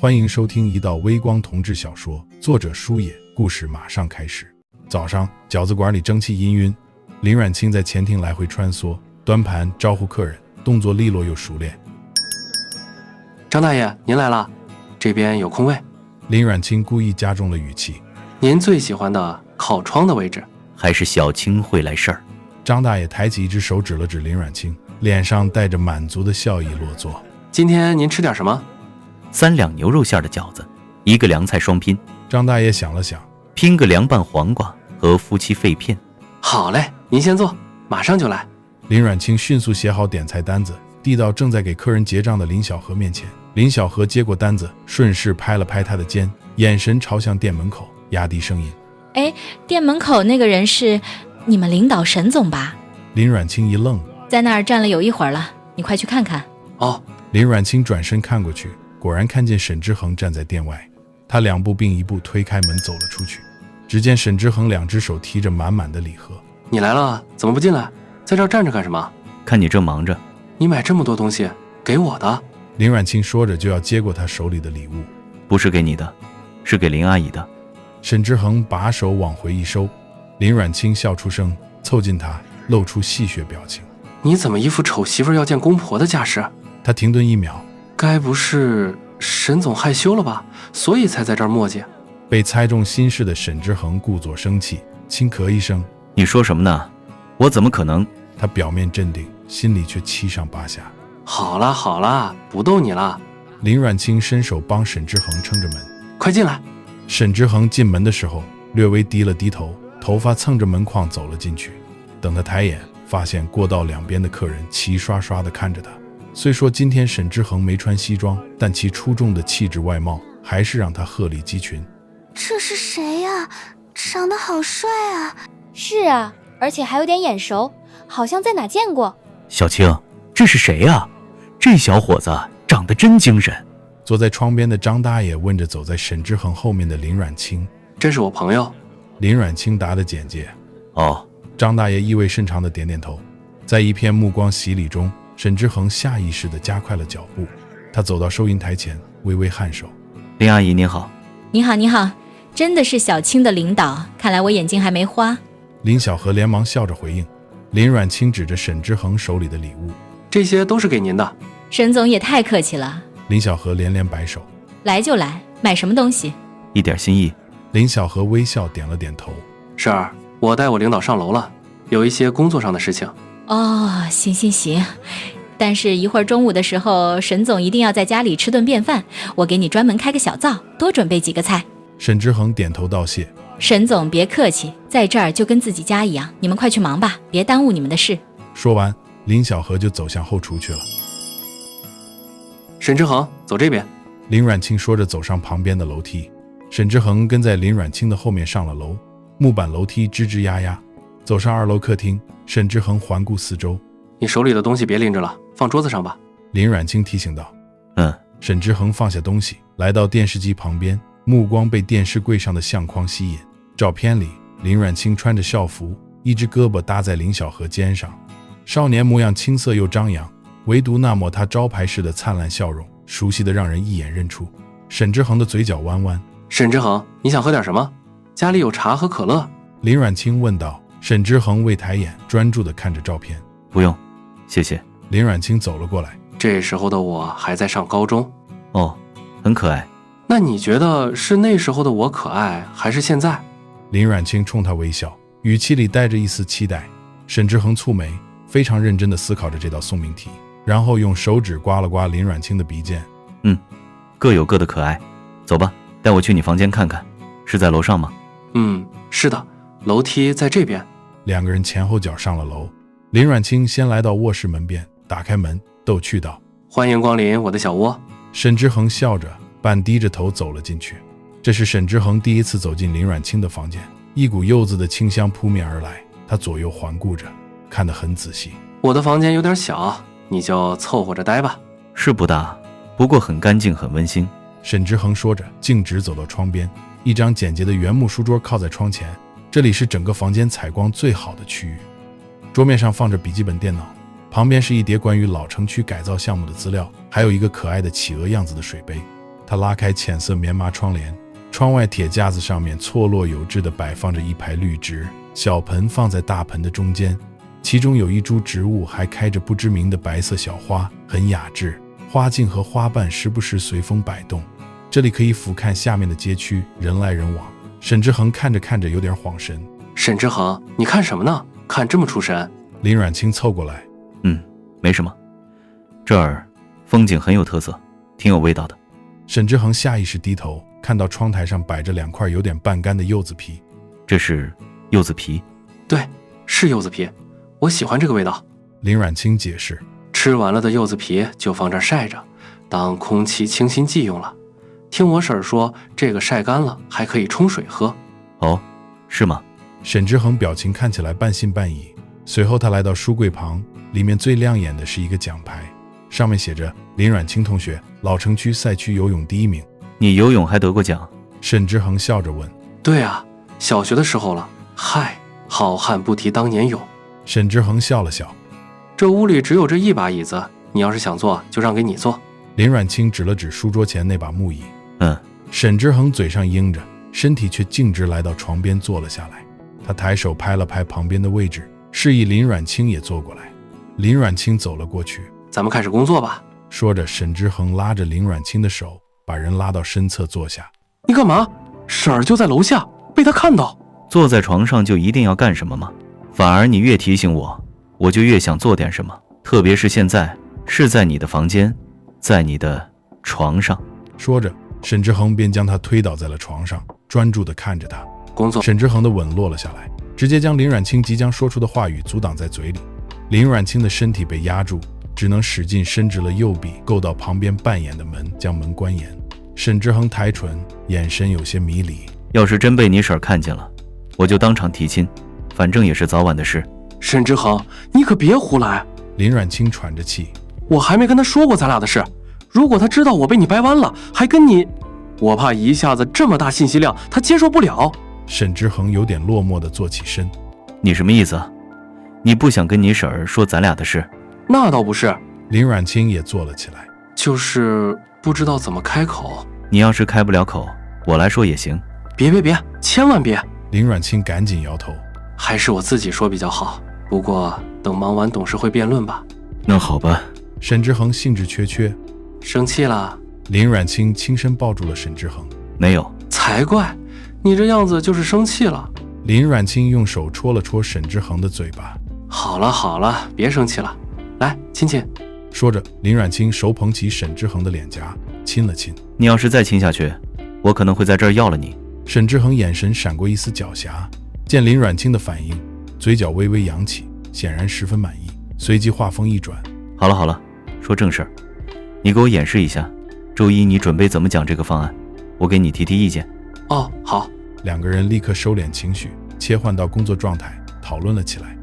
欢迎收听一道微光同志小说，作者书野，故事马上开始。早上，饺子馆里蒸汽氤氲，林阮清在前厅来回穿梭，端盘招呼客人，动作利落又熟练。张大爷，您来了，这边有空位。林阮清故意加重了语气。您最喜欢的靠窗的位置。还是小青会来事儿。张大爷抬起一只手指了指林阮清，脸上带着满足的笑意落座。今天您吃点什么？3两牛肉馅的饺子，1个凉菜双拼。张大爷想了想，拼个凉拌黄瓜和夫妻肺片。好嘞，您先坐，马上就来。林阮清迅速写好点菜单子，递到正在给客人结账的林小河面前。林小河接过单子，顺势拍了拍他的肩，眼神朝向店门口，压低声音：店门口那个人是你们领导沈总吧？林阮清一愣，在那儿站了有一会儿了，你快去看看。哦。林阮清转身看过去，果然看见沈之恒站在店外。他2步并1步推开门走了出去。只见沈之恒2只手提着满满的礼盒。你来了，怎么不进来？在这儿站着干什么？看你正忙着。你买这么多东西，给我的？林阮清说着就要接过他手里的礼物。不是给你的，是给林阿姨的。沈之恒把手往回一收，林阮清笑出声，凑近他，露出戏谑表情。你怎么一副丑媳妇要见公婆的架势？他停顿1秒，该不是沈总害羞了吧，所以才在这儿磨叽？被猜中心事的沈之恒故作生气，轻咳一声：你说什么呢？我怎么可能？他表面镇定，心里却七上八下。好啦好啦，不逗你了。林阮清伸手帮沈之恒撑着门。快进来。沈之恒进门的时候略微低了低头，头发蹭着门框走了进去。等他抬眼发现过道两边的客人齐刷刷地看着他。虽说今天沈之恒没穿西装，但其出众的气质外貌还是让他鹤立鸡群。这是谁呀？长得好帅啊！是啊，而且还有点眼熟，好像在哪见过。小青，这是谁啊？这小伙子长得真精神。坐在窗边的张大爷问着走在沈之恒后面的林阮清。这是我朋友。林阮清答得简洁。哦。张大爷意味深长地点点头。在一片目光洗礼中，沈之恒下意识地加快了脚步。他走到收银台前，微微颔首。林阿姨您好。你好你好，真的是小青的领导，看来我眼睛还没花。林小河连忙笑着回应。林阮清指着沈之恒手里的礼物。这些都是给您的。沈总也太客气了。林小河连连摆手。来就来，买什么东西？一点心意。林小河微笑点了点头。是儿，我带我领导上楼了，有一些工作上的事情。哦，行行行，但是一会儿中午的时候，沈总一定要在家里吃顿便饭，我给你专门开个小灶，多准备几个菜。沈之恒点头道谢。沈总别客气，在这儿就跟自己家一样，你们快去忙吧，别耽误你们的事。说完，林小河就走向后厨去了。沈之恒，走这边。林阮清说着走上旁边的楼梯。沈之恒跟在林阮清的后面上了楼，木板楼梯吱吱呀呀。走上2楼客厅，沈之恒环顾四周。你手里的东西别拎着了，放桌子上吧。林阮清提醒道。沈之恒放下东西，来到电视机旁边，目光被电视柜上的相框吸引。照片里，林阮清穿着校服，一只胳膊搭在林小河肩上，少年模样青涩又张扬，唯独那抹他招牌式的灿烂笑容，熟悉的让人一眼认出。沈之恒的嘴角弯弯。沈之恒，你想喝点什么？家里有茶和可乐。林阮清问道。沈之恒未抬眼，专注地看着照片。不用，谢谢。林阮清走了过来。这时候的我还在上高中。哦，很可爱。那你觉得是那时候的我可爱，还是现在？林阮清冲他微笑，语气里带着一丝期待。沈之恒蹙眉，非常认真地思考着这道送命题，然后用手指刮了刮林阮清的鼻尖。各有各的可爱。走吧，带我去你房间看看。是在楼上吗？是的，楼梯在这边。2个人前后脚上了楼。林阮清先来到卧室门边，打开门，逗趣道：欢迎光临我的小窝。沈之恒笑着，半低着头走了进去。这是沈之恒第一次走进林阮清的房间，一股柚子的清香扑面而来。他左右环顾着，看得很仔细。我的房间有点小，你就凑合着待吧。是不大，不过很干净，很温馨。沈之恒说着，径直走到窗边，一张简洁的原木书桌靠在窗前。这里是整个房间采光最好的区域。桌面上放着笔记本电脑，旁边是一叠关于老城区改造项目的资料，还有一个可爱的企鹅样子的水杯。他拉开浅色棉麻窗帘，窗外铁架子上面错落有致地摆放着一排绿植，小盆放在大盆的中间，其中有一株植物还开着不知名的白色小花，很雅致，花茎和花瓣时不时随风摆动。这里可以俯瞰下面的街区，人来人往。沈之恒看着看着有点恍神。沈之恒，你看什么呢？看这么出神。林阮清凑过来。没什么，这儿风景很有特色，挺有味道的。沈之恒下意识低头，看到窗台上摆着2块有点半干的柚子皮。这是柚子皮？对，是柚子皮，我喜欢这个味道。林阮清解释。吃完了的柚子皮就放这儿晒着，当空气清新剂用了。听我婶儿说，这个晒干了还可以冲水喝。哦，是吗？沈之恒表情看起来半信半疑。随后他来到书柜旁，里面最亮眼的是一个奖牌，上面写着林阮清同学，老城区赛区游泳第1名。你游泳还得过奖？沈之恒笑着问。对啊，小学的时候了。嗨，好汉不提当年勇。沈之恒笑了笑。这屋里只有这1把椅子，你要是想坐就让给你坐。林阮清指了指书桌前那把木椅。沈之恒嘴上应着，身体却径直来到床边坐了下来。他抬手拍了拍旁边的位置，示意林阮清也坐过来。林阮清走了过去。咱们开始工作吧。说着，沈之恒拉着林阮清的手，把人拉到身侧坐下。你干嘛？婶儿就在楼下，被他看到。坐在床上就一定要干什么吗？反而你越提醒我，我就越想做点什么。特别是现在是在你的房间，在你的床上。说着，沈之恒便将他推倒在了床上，专注地看着他。工作。沈之恒的吻落了下来，直接将林阮清即将说出的话语阻挡在嘴里。林阮清的身体被压住，只能使劲伸直了右臂，够到旁边半掩的门，将门关严。沈之恒抬唇，眼神有些迷离。要是真被你婶看见了，我就当场提亲，反正也是早晚的事。沈之恒，你可别胡来。林阮清喘着气。我还没跟他说过咱俩的事，如果他知道我被你掰弯了，还跟你，我怕一下子这么大信息量他接受不了。沈之恒有点落寞地坐起身。你什么意思啊？你不想跟你婶儿说咱俩的事？那倒不是。林阮清也坐了起来。就是不知道怎么开口。你要是开不了口，我来说也行。别，千万别。林阮清赶紧摇头。还是我自己说比较好，不过等忙完董事会辩论吧。那好吧。沈之恒兴致缺缺。生气了？林阮清轻身抱住了沈之恒。没有。才怪，你这样子就是生气了。林阮清用手戳了戳沈之恒的嘴巴。好了，别生气了，来亲亲。说着，林阮清手捧起沈之恒的脸颊，亲了亲。你要是再亲下去，我可能会在这儿要了你。沈之恒眼神闪过一丝狡黠，见林阮清的反应，嘴角微微扬起，显然十分满意，随即话锋一转。好了，说正事儿，你给我演示一下，周一你准备怎么讲这个方案，我给你提意见。哦，好。2个人立刻收敛情绪，切换到工作状态，讨论了起来。